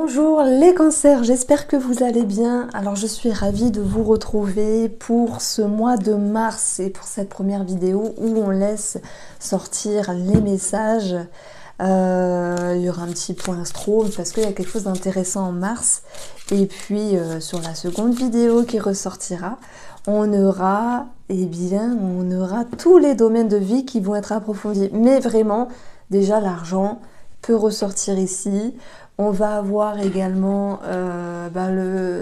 Bonjour les cancers, j'espère que vous allez bien. Alors je suis ravie de vous retrouver pour ce mois de mars et pour cette première vidéo où on laisse sortir les messages. Il y aura un petit point astro parce qu'il y a quelque chose d'intéressant en mars. Et puis sur la seconde vidéo qui ressortira, on aura tous les domaines de vie qui vont être approfondis. Mais vraiment, déjà l'argent peut ressortir ici. On va avoir également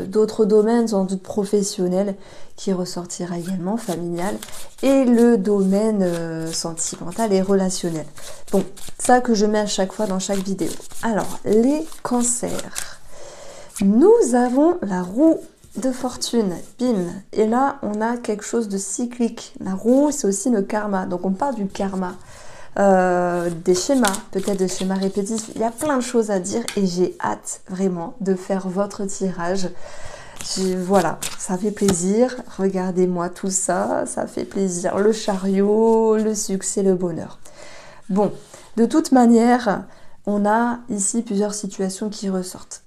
d'autres domaines sans doute professionnels qui ressortira également, familial, et le domaine sentimental et relationnel. Bon, ça que je mets à chaque fois dans chaque vidéo. Alors, les cancers. Nous avons la roue de fortune, bim. Et là, on a quelque chose de cyclique. La roue, c'est aussi le karma. Donc, on parle du karma. Des schémas, peut-être des schémas répétitifs. Il y a plein de choses à dire et j'ai hâte vraiment de faire votre tirage. Voilà, ça fait plaisir. Regardez-moi tout ça, ça fait plaisir. Le chariot, le succès, le bonheur. Bon, de toute manière, on a ici plusieurs situations qui ressortent.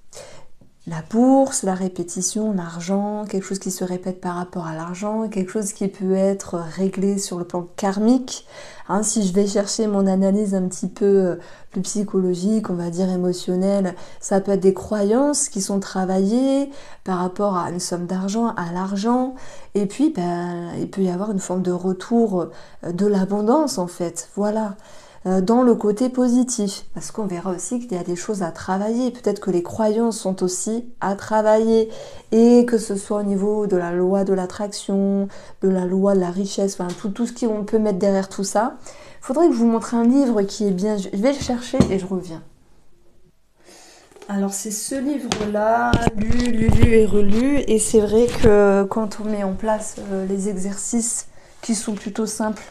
La bourse, la répétition, l'argent, quelque chose qui se répète par rapport à l'argent, quelque chose qui peut être réglé sur le plan karmique. Hein, si je vais chercher mon analyse un petit peu plus psychologique, on va dire émotionnelle, ça peut être des croyances qui sont travaillées par rapport à une somme d'argent, à l'argent. Et puis, il peut y avoir une forme de retour de l'abondance en fait. Voilà. Dans le côté positif, parce qu'on verra aussi qu'il y a des choses à travailler, peut-être que les croyances sont aussi à travailler, et que ce soit au niveau de la loi de l'attraction, de la loi de la richesse, enfin tout ce qu'on peut mettre derrière tout ça. Il faudrait que je vous montre un livre qui est bien, je vais le chercher et je reviens. Alors c'est ce livre-là, lu et relu, et c'est vrai que quand on met en place les exercices qui sont plutôt simples,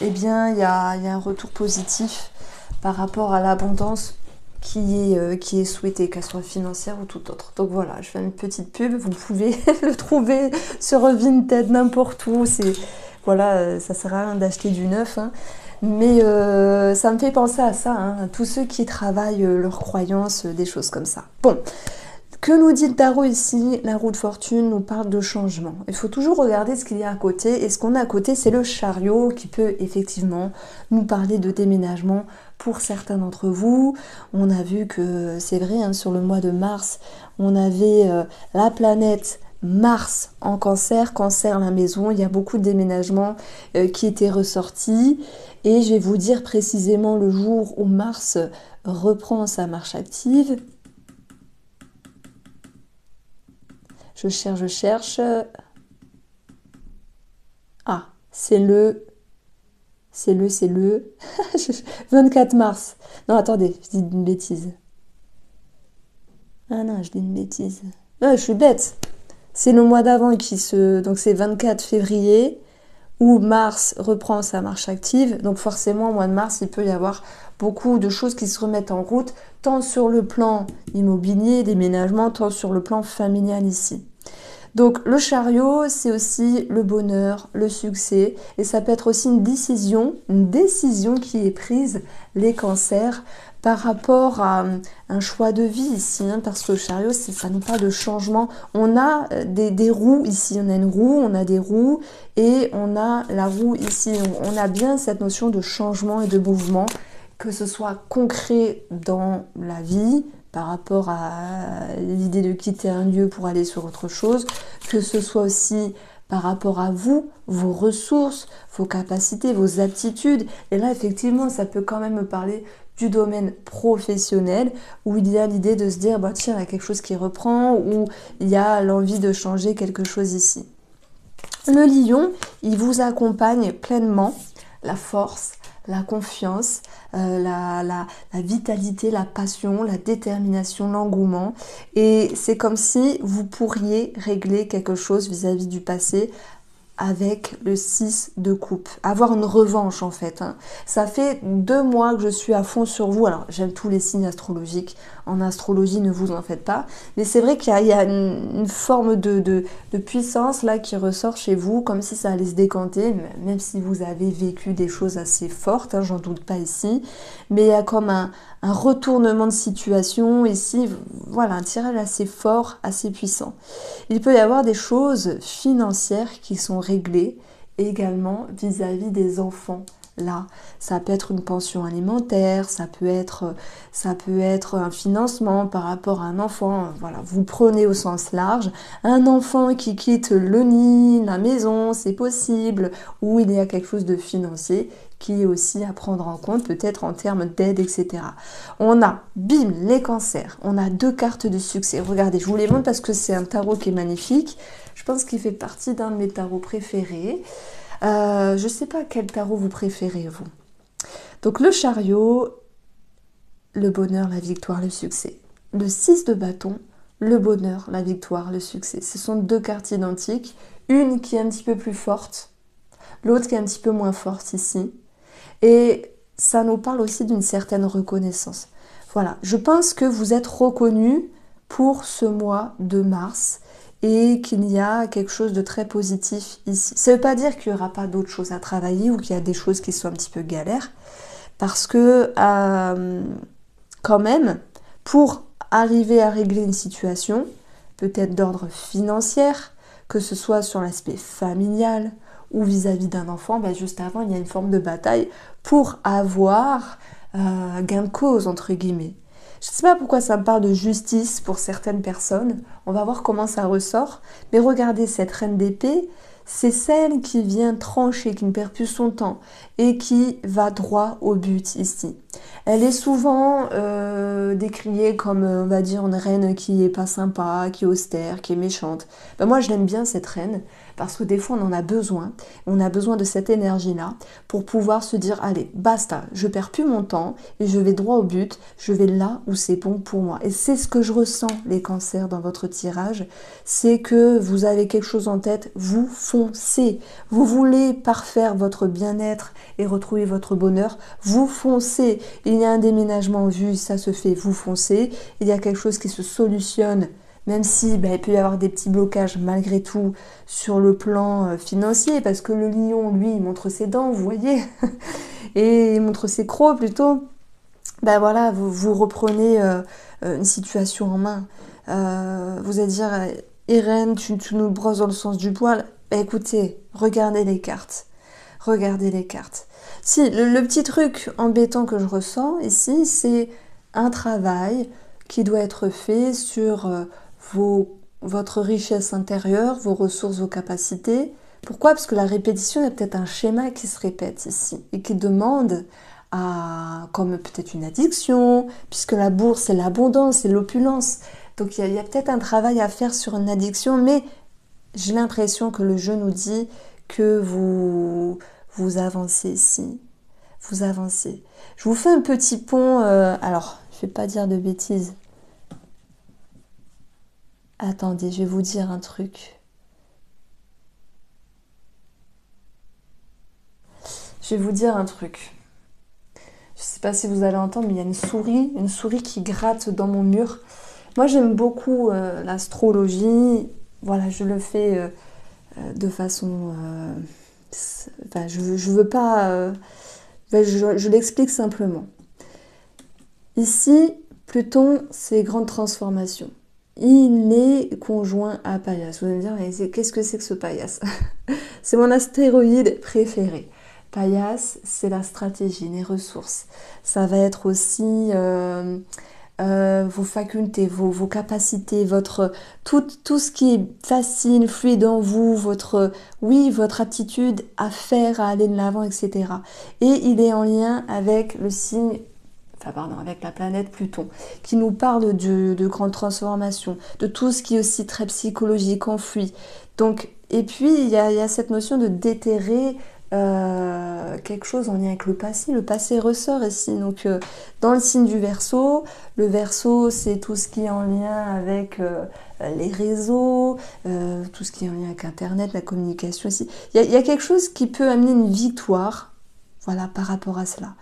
eh bien, il y a un retour positif par rapport à l'abondance qui est souhaitée, qu'elle soit financière ou tout autre. Donc voilà, je fais une petite pub, vous pouvez le trouver sur Vinted, n'importe où. Voilà, ça sert à rien d'acheter du neuf, hein. Mais ça me fait penser à ça, hein, à tous ceux qui travaillent leurs croyances, des choses comme ça. Bon. Que nous dit le tarot ici? La roue de fortune nous parle de changement. Il faut toujours regarder ce qu'il y a à côté. Et ce qu'on a à côté, c'est le chariot qui peut effectivement nous parler de déménagement pour certains d'entre vous. On a vu que c'est vrai, hein, sur le mois de mars, on avait la planète Mars en cancer, cancer la maison. Il y a beaucoup de déménagements qui étaient ressortis. Et je vais vous dire précisément le jour où Mars reprend sa marche active. Je cherche. Ah, c'est le 24 mars. Non, attendez, je dis une bêtise. Ah non, je dis une bêtise. Ah, je suis bête. C'est le mois d'avant donc c'est 24 février, où Mars reprend sa marche active. Donc forcément, au mois de mars, il peut y avoir beaucoup de choses qui se remettent en route, tant sur le plan immobilier, déménagement, tant sur le plan familial ici. Donc le chariot, c'est aussi le bonheur, le succès, et ça peut être aussi une décision qui est prise, les cancers, par rapport à un choix de vie ici, hein, parce que le chariot, ça nous parle de changement. On a des roues ici, on a une roue, on a des roues, et on a la roue ici. On a bien cette notion de changement et de mouvement, que ce soit concret dans la vie, par rapport à l'idée de quitter un lieu pour aller sur autre chose, que ce soit aussi par rapport à vous, vos ressources, vos capacités, vos aptitudes. Et là, effectivement, ça peut quand même me parler du domaine professionnel, où il y a l'idée de se dire, bah, tiens, il y a quelque chose qui reprend, ou il y a l'envie de changer quelque chose ici. Le lion, il vous accompagne pleinement, la force, la confiance, la vitalité, la passion, la détermination, l'engouement. Et c'est comme si vous pourriez régler quelque chose vis-à-vis du passé avec le 6 de coupe. Avoir une revanche en fait, hein. Ça fait 2 mois que je suis à fond sur vous. Alors j'aime tous les signes astrologiques. En astrologie, ne vous en faites pas. Mais c'est vrai qu'il y a une forme de puissance là qui ressort chez vous, comme si ça allait se décanter, même si vous avez vécu des choses assez fortes, hein, j'en doute pas ici. Mais il y a comme un retournement de situation. Ici, voilà, un tirage assez fort, assez puissant. Il peut y avoir des choses financières qui sont réglées également vis-à-vis des enfants. Là, ça peut être une pension alimentaire, ça peut être un financement par rapport à un enfant. Voilà, vous prenez au sens large un enfant qui quitte le nid, la maison, c'est possible, ou il y a quelque chose de financier qui est aussi à prendre en compte, peut-être en termes d'aide, etc. On a, bim, les cancers. On a 2 cartes de succès. Regardez, je vous les montre parce que c'est un tarot qui est magnifique. Je pense qu'il fait partie d'un de mes tarots préférés. Je ne sais pas quel tarot vous préférez, vous. Donc le chariot, le bonheur, la victoire, le succès. Le 6 de bâton, le bonheur, la victoire, le succès. Ce sont 2 cartes identiques. Une qui est un petit peu plus forte, l'autre qui est un petit peu moins forte ici. Et ça nous parle aussi d'une certaine reconnaissance. Voilà, je pense que vous êtes reconnus pour ce mois de mars et qu'il y a quelque chose de très positif ici. Ça ne veut pas dire qu'il n'y aura pas d'autres choses à travailler ou qu'il y a des choses qui sont un petit peu galères, parce que quand même, pour arriver à régler une situation, peut-être d'ordre financier, que ce soit sur l'aspect familial ou vis-à-vis d'un enfant, ben juste avant, il y a une forme de bataille pour avoir gain de cause, entre guillemets. Je ne sais pas pourquoi ça me parle de justice pour certaines personnes. On va voir comment ça ressort. Mais regardez, cette reine d'épée, c'est celle qui vient trancher, qui ne perd plus son temps et qui va droit au but ici. Elle est souvent décriée comme, on va dire, une reine qui est pas sympa, qui est austère, qui est méchante. Ben moi, je l'aime bien cette reine parce que des fois, on en a besoin. On a besoin de cette énergie-là pour pouvoir se dire, allez, basta, je perds plus mon temps et je vais droit au but, je vais là où c'est bon pour moi. Et c'est ce que je ressens, les cancers, dans votre tirage, c'est que vous avez quelque chose en tête, vous foncez. Vous voulez parfaire votre bien-être et retrouver votre bonheur, vous foncez. Il y a un déménagement en vue, ça se fait, vous foncez. Il y a quelque chose qui se solutionne, même si il peut y avoir des petits blocages malgré tout sur le plan financier, parce que le lion, lui, il montre ses dents, vous voyez, et il montre ses crocs plutôt. Ben voilà, vous reprenez une situation en main. Vous allez dire, Irène, tu nous brosses dans le sens du poil. Ben écoutez, regardez les cartes. Regardez les cartes. Si, le petit truc embêtant que je ressens ici, c'est un travail qui doit être fait sur votre richesse intérieure, vos ressources, vos capacités. Pourquoi? Parce que la répétition, il y a peut-être un schéma qui se répète ici et qui demande comme peut-être une addiction, puisque la bourse, c'est l'abondance, c'est l'opulence. Donc il y a peut-être un travail à faire sur une addiction, mais j'ai l'impression que le jeu nous dit que vous avancez ici. Vous avancez. Je vous fais un petit pont. Alors, je ne vais pas dire de bêtises. Attendez, je vais vous dire un truc. Je vais vous dire un truc. Je ne sais pas si vous allez entendre, mais il y a une souris qui gratte dans mon mur. Moi, j'aime beaucoup l'astrologie. Voilà, je le fais de façon... Enfin, je veux pas... je l'explique simplement. Ici, Pluton, c'est grande transformation. Il est conjoint à Paillasse. Vous allez me dire, mais qu'est-ce que c'est que ce Paillasse? C'est mon astéroïde préféré. Paillasse, c'est la stratégie, les ressources. Ça va être aussi vos facultés, vos capacités, tout ce qui est facile, fluide en vous, votre aptitude à faire, à aller de l'avant, etc. Et il est en lien avec le signe, avec la planète Pluton, qui nous parle de grandes transformations, de tout ce qui est aussi très psychologique, enfui. Donc, et puis, il y a cette notion de déterrer quelque chose en lien avec le passé ressort ici. Donc dans le signe du Verseau, le Verseau c'est tout ce qui est en lien avec les réseaux, tout ce qui est en lien avec Internet, la communication ici. Il y a quelque chose qui peut amener une victoire, voilà, par rapport à cela.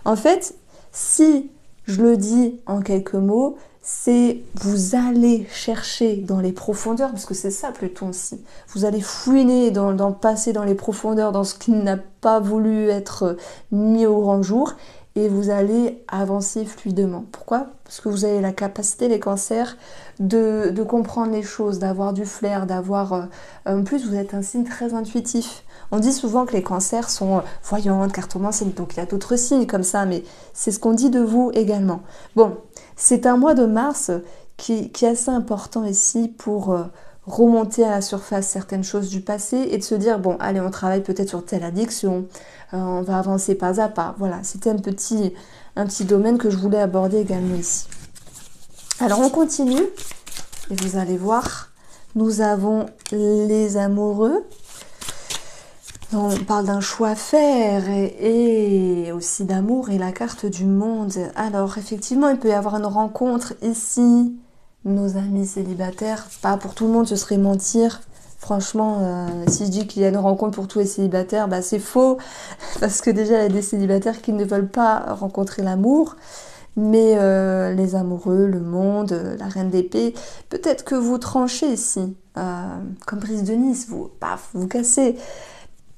En fait, si je le dis en quelques mots, c'est vous allez chercher dans les profondeurs, parce que c'est ça Pluton aussi, vous allez fouiner dans le passé, dans les profondeurs, dans ce qui n'a pas voulu être mis au grand jour, et vous allez avancer fluidement. Pourquoi? Parce que vous avez la capacité, les cancers, de comprendre les choses, d'avoir du flair, d'avoir... en plus, vous êtes un signe très intuitif. On dit souvent que les cancers sont voyantes, cartomanciennes, donc il y a d'autres signes comme ça, mais c'est ce qu'on dit de vous également. Bon, c'est un mois de mars qui est assez important ici pour remonter à la surface certaines choses du passé et de se dire, bon, allez, on travaille peut-être sur telle addiction, on va avancer pas à pas. Voilà, c'était un petit domaine que je voulais aborder également ici. Alors, on continue, et vous allez voir, nous avons les amoureux. On parle d'un choix à faire et aussi d'amour et la carte du monde. Alors, effectivement, il peut y avoir une rencontre ici. Nos amis célibataires, pas pour tout le monde, ce serait mentir. Franchement, si je dis qu'il y a une rencontre pour tous les célibataires, bah c'est faux. Parce que déjà, il y a des célibataires qui ne veulent pas rencontrer l'amour. Mais les amoureux, le monde, la reine d'épée, peut-être que vous tranchez ici. Comme Brise de Nice, vous cassez.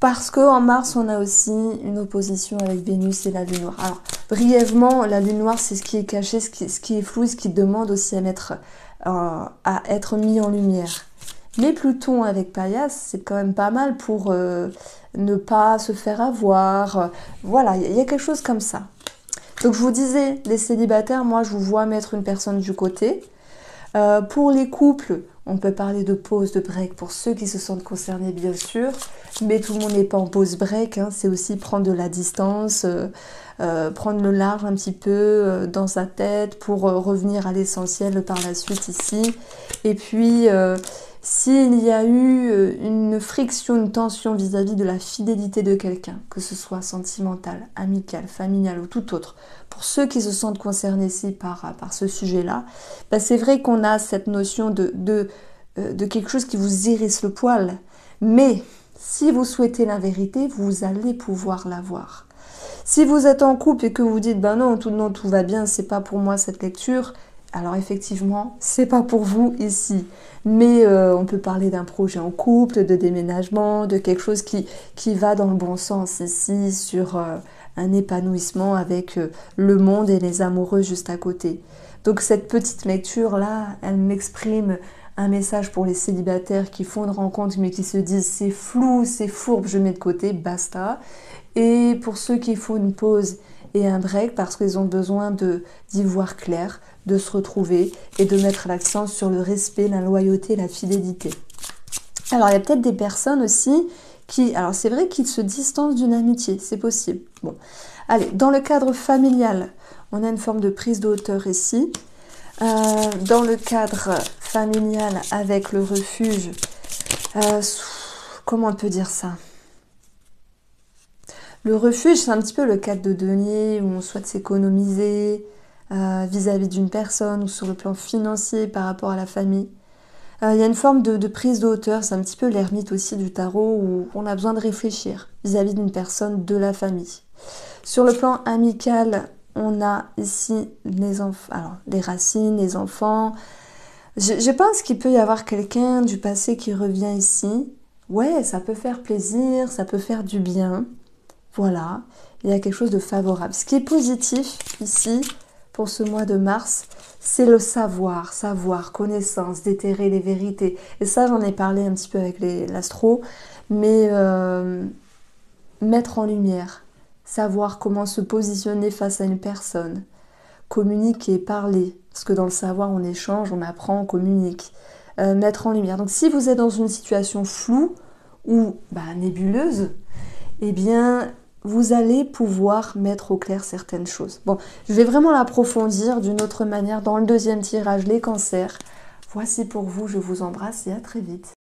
Parce qu'en mars, on a aussi une opposition avec Vénus et la Lune Noire. Alors, brièvement, la Lune Noire, c'est ce qui est caché, ce qui est flou, ce qui demande aussi à être mis en lumière. Mais Pluton avec Paillasse, c'est quand même pas mal pour ne pas se faire avoir. Voilà, il y a quelque chose comme ça. Donc, je vous disais, les célibataires, moi, je vous vois mettre une personne du côté. Pour les couples, on peut parler de pause, de break pour ceux qui se sentent concernés, bien sûr. Mais tout le monde n'est pas en pause break, hein. C'est aussi prendre de la distance, prendre le large un petit peu dans sa tête pour revenir à l'essentiel par la suite ici. Et puis, s'il y a eu une friction, une tension vis-à-vis de la fidélité de quelqu'un, que ce soit sentimentale, amicale, familiale ou tout autre, pour ceux qui se sentent concernés ici par ce sujet-là, bah c'est vrai qu'on a cette notion de quelque chose qui vous hérisse le poil. Mais si vous souhaitez la vérité, vous allez pouvoir l'avoir. Si vous êtes en couple et que vous dites, ben non, tout va bien, c'est pas pour moi cette lecture, alors effectivement, c'est pas pour vous ici. Mais on peut parler d'un projet en couple, de déménagement, de quelque chose qui va dans le bon sens ici, sur un épanouissement avec le monde et les amoureux juste à côté. Donc cette petite lecture-là, elle m'exprime un message pour les célibataires qui font une rencontre mais qui se disent c'est flou, c'est fourbe, je mets de côté, basta. Et pour ceux qui font une pause et un break parce qu'ils ont besoin d'y voir clair, de se retrouver et de mettre l'accent sur le respect, la loyauté, la fidélité. Alors il y a peut-être des personnes aussi qui, alors c'est vrai qu'ils se distancent d'une amitié, c'est possible. Bon, allez, dans le cadre familial, on a une forme de prise de hauteur ici. Dans le cadre familial avec le refuge, comment on peut dire ça? Le refuge, c'est un petit peu le cadre de denier où on souhaite s'économiser vis-à-vis d'une personne ou sur le plan financier par rapport à la famille. Il y a une forme de prise de hauteur, c'est un petit peu l'ermite aussi du tarot où on a besoin de réfléchir vis-à-vis d'une personne de la famille. Sur le plan amical, on a ici les enfants, alors les racines, les enfants. Je pense qu'il peut y avoir quelqu'un du passé qui revient ici. Ouais, ça peut faire plaisir, ça peut faire du bien. Voilà, il y a quelque chose de favorable. Ce qui est positif ici, pour ce mois de mars, c'est le savoir, connaissance, déterrer les vérités. Et ça, j'en ai parlé un petit peu avec l'astro, mais mettre en lumière. Savoir comment se positionner face à une personne, communiquer, parler, parce que dans le savoir on échange, on apprend, on communique, mettre en lumière. Donc si vous êtes dans une situation floue ou nébuleuse, eh bien vous allez pouvoir mettre au clair certaines choses. Bon, je vais vraiment l'approfondir d'une autre manière dans le deuxième tirage, les cancers. Voici pour vous, je vous embrasse et à très vite.